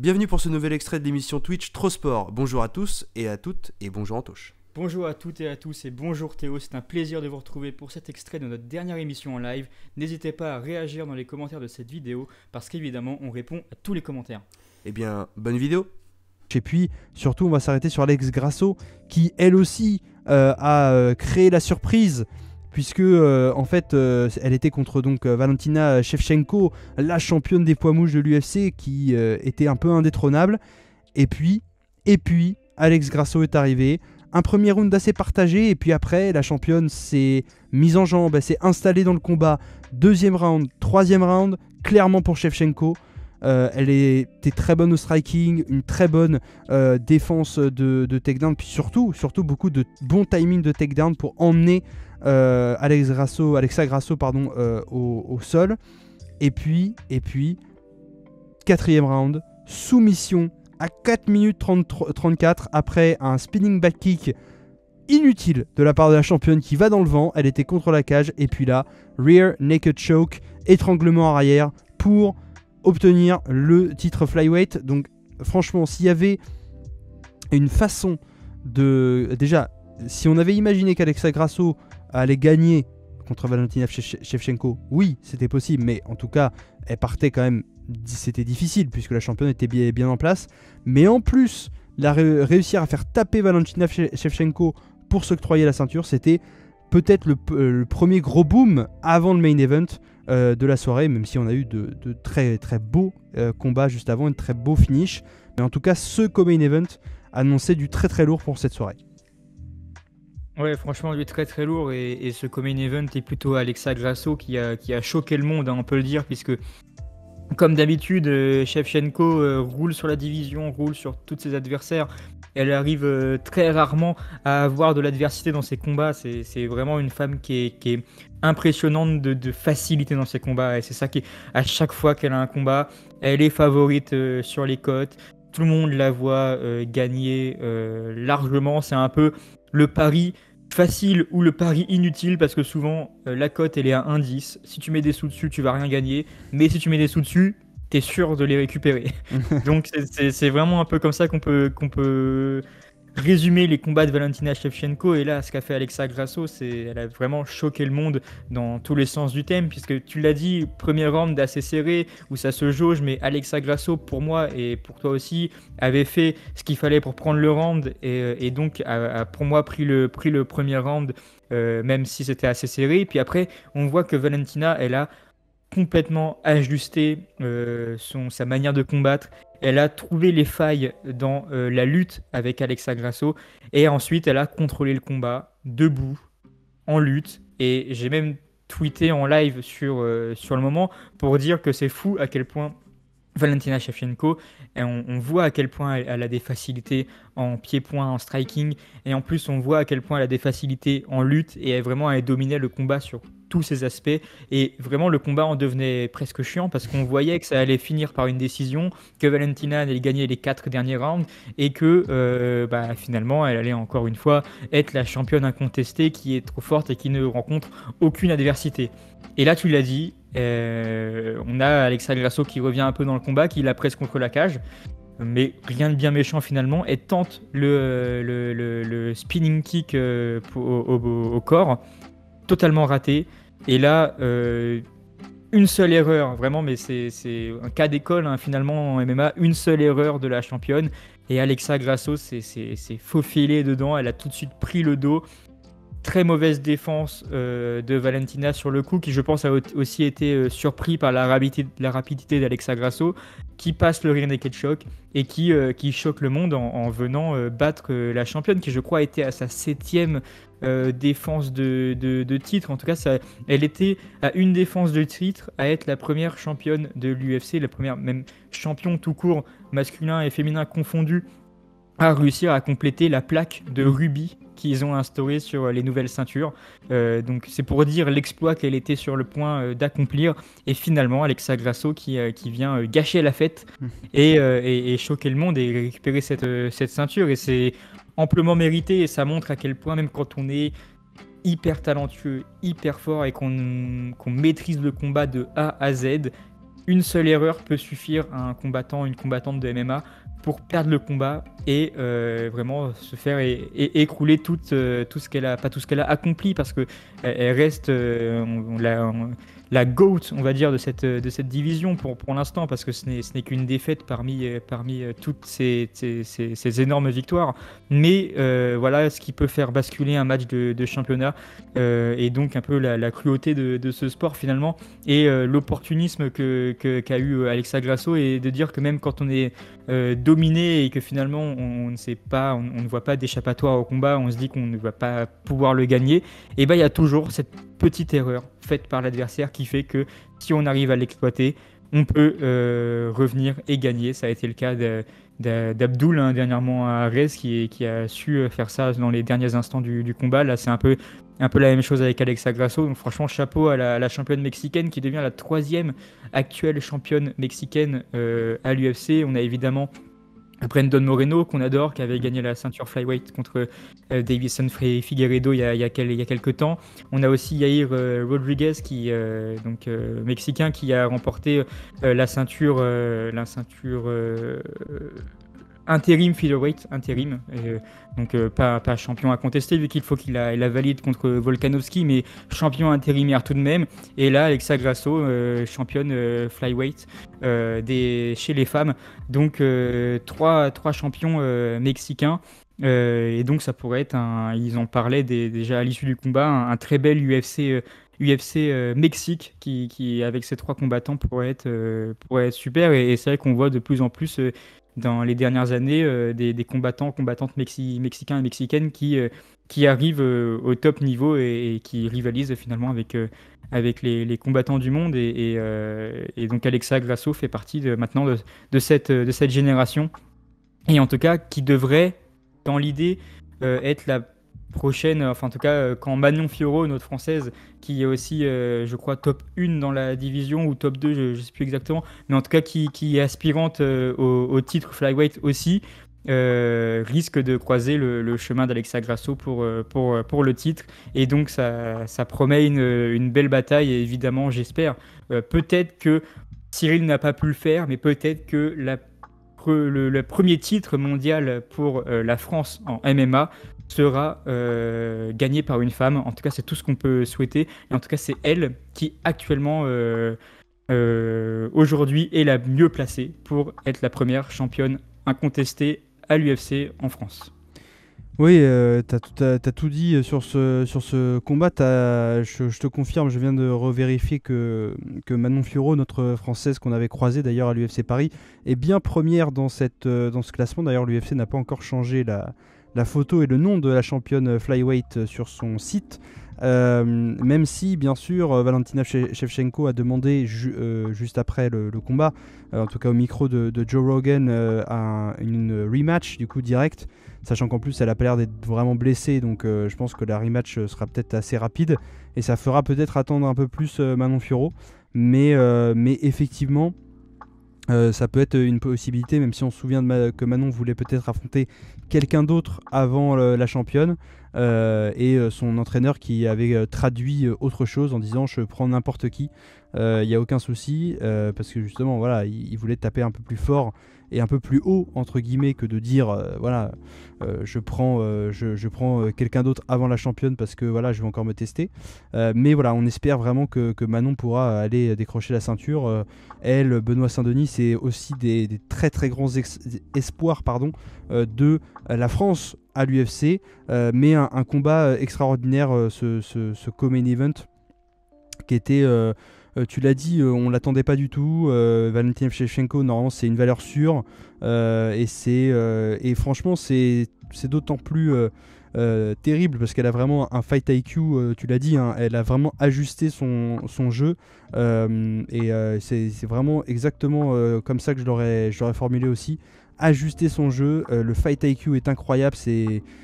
Bienvenue pour ce nouvel extrait de l'émission Twitch Trop Sport. Bonjour à tous et à toutes et bonjour Antoche. Bonjour à toutes et à tous et bonjour Théo, c'est un plaisir de vous retrouver pour cet extrait de notre dernière émission en live. N'hésitez pas à réagir dans les commentaires de cette vidéo parce qu'évidemment on répond à tous les commentaires. Eh bien, bonne vidéo. Et puis surtout on va s'arrêter sur Alex Grasso qui elle aussi a créé la surprise puisque en fait elle était contre donc Valentina Shevchenko, la championne des poids mouches de l'UFC qui était un peu indétrônable. Et puis Alex Grasso est arrivé. Un premier round assez partagé et puis après la championne s'est mise en jambe, elle s'est installée dans le combat. Deuxième round, troisième round, clairement pour Shevchenko. Elle était très bonne au striking, une très bonne défense de takedown, puis surtout beaucoup de bons timing de takedown pour emmener Alexa Grasso au sol. Et puis, quatrième round, soumission à 4 minutes 34 après un spinning back kick inutile de la part de la championne qui va dans le vent. Elle était contre la cage et puis là, rear naked choke, étranglement arrière pour obtenir le titre flyweight. Donc franchement, s'il y avait une façon de... Déjà, si on avait imaginé qu'Alexa Grasso allait gagner contre Valentina Shevchenko, oui, c'était possible, mais en tout cas, elle partait quand même... C'était difficile puisque la championne était bien en place. Mais en plus, réussir à faire taper Valentina Shevchenko pour s'octroyer la ceinture, c'était peut-être le premier gros boom avant le main event de la soirée, même si on a eu de très très beaux combats juste avant, un très beau finish. Mais en tout cas, ce co-main event annonçait du très très lourd pour cette soirée. Ouais, franchement, lui très très lourd et ce co-main event est plutôt Alexa Grasso qui a choqué le monde, hein, on peut le dire, puisque comme d'habitude, Shevchenko roule sur la division, roule sur tous ses adversaires. Elle arrive très rarement à avoir de l'adversité dans ses combats. C'est vraiment une femme qui est impressionnante de facilité dans ses combats. Et c'est ça qui, à chaque fois qu'elle a un combat, elle est favorite sur les cotes. Tout le monde la voit gagner largement. C'est un peu le pari facile ou le pari inutile parce que souvent la cote elle est à 1,10. Si tu mets des sous dessus, tu vas rien gagner. Mais si tu mets des sous dessus, t'es sûr de les récupérer. Donc c'est vraiment un peu comme ça qu'on peut résumer les combats de Valentina Shevchenko. Et là, ce qu'a fait Alexa Grasso, elle a vraiment choqué le monde dans tous les sens du thème, puisque tu l'as dit, premier round assez serré où ça se jauge, mais Alexa Grasso, pour moi et pour toi aussi, avait fait ce qu'il fallait pour prendre le round et donc a pour moi pris le premier round, même si c'était assez serré. Et puis après, on voit que Valentina, elle a complètement ajusté sa manière de combattre. Elle a trouvé les failles dans la lutte avec Alexa Grasso et ensuite elle a contrôlé le combat debout, en lutte. Et j'ai même tweeté en live sur le moment pour dire que c'est fou à quel point Valentina Shevchenko, et on voit à quel point elle a des facilités en pied-point, en striking, et en plus on voit à quel point elle a des facilités en lutte, et elle dominait le combat sur tous ses aspects, et vraiment le combat en devenait presque chiant, parce qu'on voyait que ça allait finir par une décision, que Valentina allait gagner les 4 derniers rounds, et que finalement elle allait encore une fois être la championne incontestée qui est trop forte et qui ne rencontre aucune adversité. Et là tu l'as dit, on a Alexa Grasso qui revient un peu dans le combat, qui la presse contre la cage, mais rien de bien méchant finalement. Elle tente le spinning kick au corps, totalement raté. Et là, une seule erreur, vraiment, mais c'est un cas d'école hein, finalement en MMA, une seule erreur de la championne. Et Alexa Grasso s'est faufilée dedans, elle a tout de suite pris le dos. Très mauvaise défense de Valentina sur le coup, qui je pense a aussi été surpris par la rapidité d'Alexa Grasso, qui passe le rear naked choke et qui choque le monde en venant battre la championne, qui je crois était à sa 7e défense de titre. En tout cas, elle était à une défense de titre, à être la première championne de l'UFC, la première même champion tout court, masculin et féminin confondus, à réussir à compléter la plaque de rubis qu'ils ont instauré sur les nouvelles ceintures. Donc c'est pour dire l'exploit qu'elle était sur le point d'accomplir. Et finalement, Alexa Grasso qui vient gâcher la fête et choquer le monde et récupérer cette ceinture. Et c'est amplement mérité et ça montre à quel point, même quand on est hyper talentueux, hyper fort et qu'on maîtrise le combat de A à Z, une seule erreur peut suffire à un combattant, une combattante de MMA pour perdre le combat et vraiment se faire écrouler tout ce qu'elle a, pas tout ce qu'elle a accompli, parce que elle reste la GOAT, on va dire, de cette division pour l'instant, parce que ce n'est qu'une défaite parmi toutes ces énormes victoires. Mais voilà ce qui peut faire basculer un match de championnat, et donc un peu la cruauté de ce sport finalement, et l'opportunisme qu'a eu Alexa Grasso, et de dire que même quand on est dominé et que finalement on ne voit pas d'échappatoire au combat, on se dit qu'on ne va pas pouvoir le gagner, et ben il y a toujours cette petite erreur faite par l'adversaire qui fait que si on arrive à l'exploiter, on peut revenir et gagner. Ça a été le cas d'Abdul dernièrement à Arez, qui a su faire ça dans les derniers instants du combat. Là, c'est un peu la même chose avec Alexa Grasso. Donc franchement, chapeau à la championne mexicaine, qui devient la 3e actuelle championne mexicaine à l'UFC. On a évidemment Brandon Moreno, qu'on adore, qui avait gagné la ceinture flyweight contre Davison Figueiredo il y a quelques temps. On a aussi Yair Rodriguez, mexicain, qui a remporté la ceinture intérim featherweight, pas champion à contester, vu qu'il faut qu'il la valide contre Volkanovski, mais champion intérimaire tout de même. Et là, Alexa Grasso, championne flyweight chez les femmes. Donc trois champions mexicains. Et donc ça pourrait être ils en parlaient déjà à l'issue du combat, un très bel UFC Mexique qui avec ces 3 combattants pourrait être super. Et c'est vrai qu'on voit de plus en plus dans les dernières années des combattantes mexicains et mexicaines qui arrivent au top niveau et qui rivalisent finalement avec les combattants du monde. Et donc Alexa Grasso fait partie maintenant de cette génération, et en tout cas qui devrait, dans l'idée, être la prochaine, enfin en tout cas quand Manon Fiorot, notre française, qui est aussi je crois top 1 dans la division, ou top 2, je ne sais plus exactement, mais en tout cas qui est aspirante au titre flyweight aussi, risque de croiser le chemin d'Alexa Grasso pour le titre. Et donc ça promet une belle bataille, et évidemment j'espère peut-être que Cyril n'a pas pu le faire, mais peut-être que le premier titre mondial pour la France en MMA sera gagné par une femme. En tout cas, c'est tout ce qu'on peut souhaiter. Et en tout cas, c'est elle qui actuellement, aujourd'hui, est la mieux placée pour être la première championne incontestée à l'UFC en France. Oui, t'as tout dit sur ce combat. Je te confirme, je viens de revérifier que Manon Fiorot, notre française qu'on avait croisée d'ailleurs à l'UFC Paris, est bien première dans ce classement. D'ailleurs, l'UFC n'a pas encore changé la photo et le nom de la championne flyweight sur son site. Même si, bien sûr, Valentina Shevchenko a demandé juste après le combat, en tout cas au micro de Joe Rogan, une rematch du coup direct, sachant qu'en plus elle a pas l'air d'être vraiment blessée, donc je pense que la rematch sera peut-être assez rapide, et ça fera peut-être attendre un peu plus Manon Fiorot, mais effectivement ça peut être une possibilité, même si on se souvient que Manon voulait peut-être affronter quelqu'un d'autre avant la championne, et son entraîneur qui avait traduit autre chose en disant je prends n'importe qui, il n'y a aucun souci, parce que justement voilà, il voulait taper un peu plus fort et un peu plus haut entre guillemets que de dire je prends quelqu'un d'autre avant la championne parce que voilà, je vais encore me tester, mais voilà, on espère vraiment que Manon pourra aller décrocher la ceinture. Elle, Benoît Saint-Denis, c'est aussi des très très grands espoirs de la France à l'UFC, mais un combat extraordinaire, ce co-main event qui était tu l'as dit, on l'attendait pas du tout. Valentina Shevchenko, normalement, c'est une valeur sûre, et franchement, c'est d'autant plus terrible parce qu'elle a vraiment un fight IQ. Tu l'as dit, hein, elle a vraiment ajusté son jeu, et c'est vraiment exactement comme ça que je l'aurais formulé aussi. ajusté son jeu. Le fight IQ est incroyable.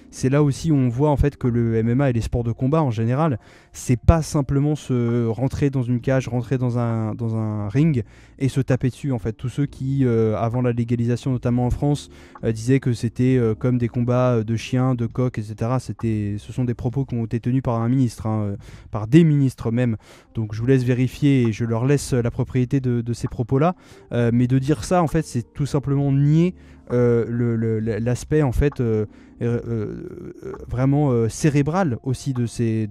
C'est là aussi où on voit en fait que le MMA et les sports de combat en général, c'est pas simplement se rentrer dans une cage, rentrer dans un ring et se taper dessus. En fait, tous ceux qui, avant la légalisation, notamment en France, disaient que c'était comme des combats de chiens, de coqs, etc. Ce sont des propos qui ont été tenus par un ministre, par des ministres même. Donc je vous laisse vérifier et je leur laisse la propriété de ces propos-là. Mais de dire ça, en fait, c'est tout simplement nier l'aspect en fait vraiment cérébral aussi de ces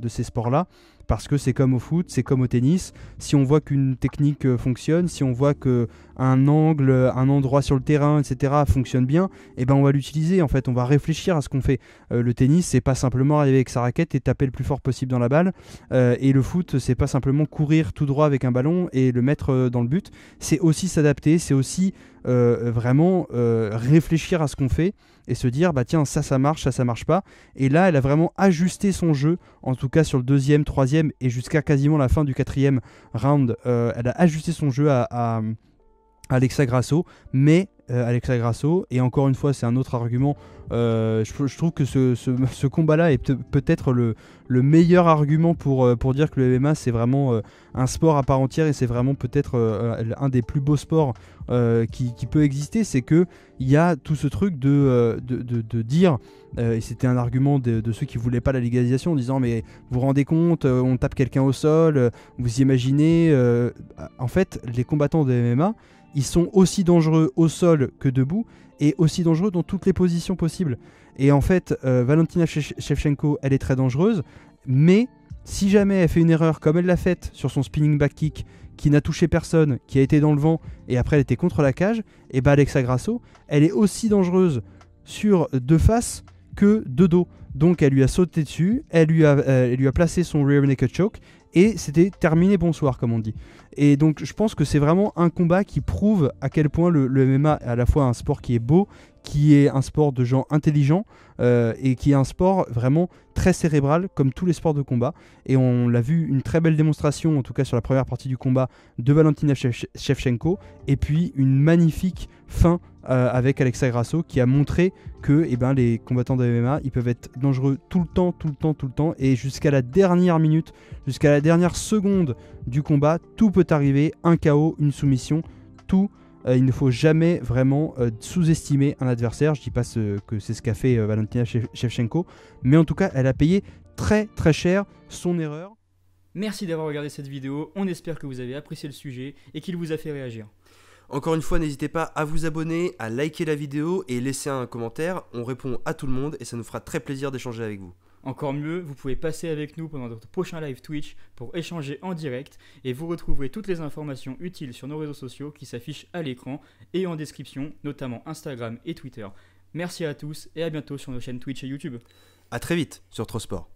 sports-là, parce que c'est comme au foot, c'est comme au tennis. Si on voit qu'une technique fonctionne, si on voit qu'un angle, un endroit sur le terrain, etc. fonctionne bien, et ben on va l'utiliser. En fait, on va réfléchir à ce qu'on fait. Le tennis, c'est pas simplement arriver avec sa raquette et taper le plus fort possible dans la balle. Et le foot, c'est pas simplement courir tout droit avec un ballon et le mettre dans le but. C'est aussi s'adapter, c'est aussi vraiment réfléchir à ce qu'on fait et se dire bah tiens ça marche, ça marche pas. Et là elle a vraiment ajusté son jeu, en tout cas sur le 2e, 3e et jusqu'à quasiment la fin du 4e round. Elle a ajusté son jeu à Alexa Grasso, mais Alexa Grasso, et encore une fois c'est un autre argument, je trouve que ce combat-là est peut-être le meilleur argument pour dire que le MMA c'est vraiment un sport à part entière, et c'est vraiment peut-être un des plus beaux sports qui peut exister. C'est que il y a tout ce truc de dire, et c'était un argument de ceux qui voulaient pas la légalisation, en disant mais vous vous rendez compte, on tape quelqu'un au sol, vous imaginez, en fait les combattants de MMA ils sont aussi dangereux au sol que debout, et aussi dangereux dans toutes les positions possibles. Et en fait, Valentina Shevchenko, elle est très dangereuse, mais si jamais elle fait une erreur comme elle l'a faite sur son spinning back kick, qui n'a touché personne, qui a été dans le vent, et après elle était contre la cage, et bah Alexa Grasso, elle est aussi dangereuse de face que de dos. Donc elle lui a sauté dessus, elle lui a placé son rear naked choke, et c'était terminé, bonsoir comme on dit. Et donc je pense que c'est vraiment un combat qui prouve à quel point le MMA est à la fois un sport qui est beau, qui est un sport de gens intelligents, et qui est un sport vraiment très cérébral comme tous les sports de combat. Et on l'a vu, une très belle démonstration, en tout cas sur la première partie du combat, de Valentina Shevchenko, et puis une magnifique fin avec Alexa Grasso, qui a montré que les combattants de MMA ils peuvent être dangereux tout le temps, et jusqu'à la dernière minute, jusqu'à la dernière seconde du combat, tout peut arriver, un KO, une soumission, tout. Il ne faut jamais vraiment sous-estimer un adversaire. Je dis pas que c'est ce qu'a fait Valentina Shevchenko, mais en tout cas elle a payé très très cher son erreur. Merci d'avoir regardé cette vidéo, on espère que vous avez apprécié le sujet et qu'il vous a fait réagir. Encore une fois, n'hésitez pas à vous abonner, à liker la vidéo et laisser un commentaire. On répond à tout le monde et ça nous fera très plaisir d'échanger avec vous. Encore mieux, vous pouvez passer avec nous pendant notre prochain live Twitch pour échanger en direct, et vous retrouverez toutes les informations utiles sur nos réseaux sociaux qui s'affichent à l'écran et en description, notamment Instagram et Twitter. Merci à tous et à bientôt sur nos chaînes Twitch et YouTube. A très vite sur Trosport.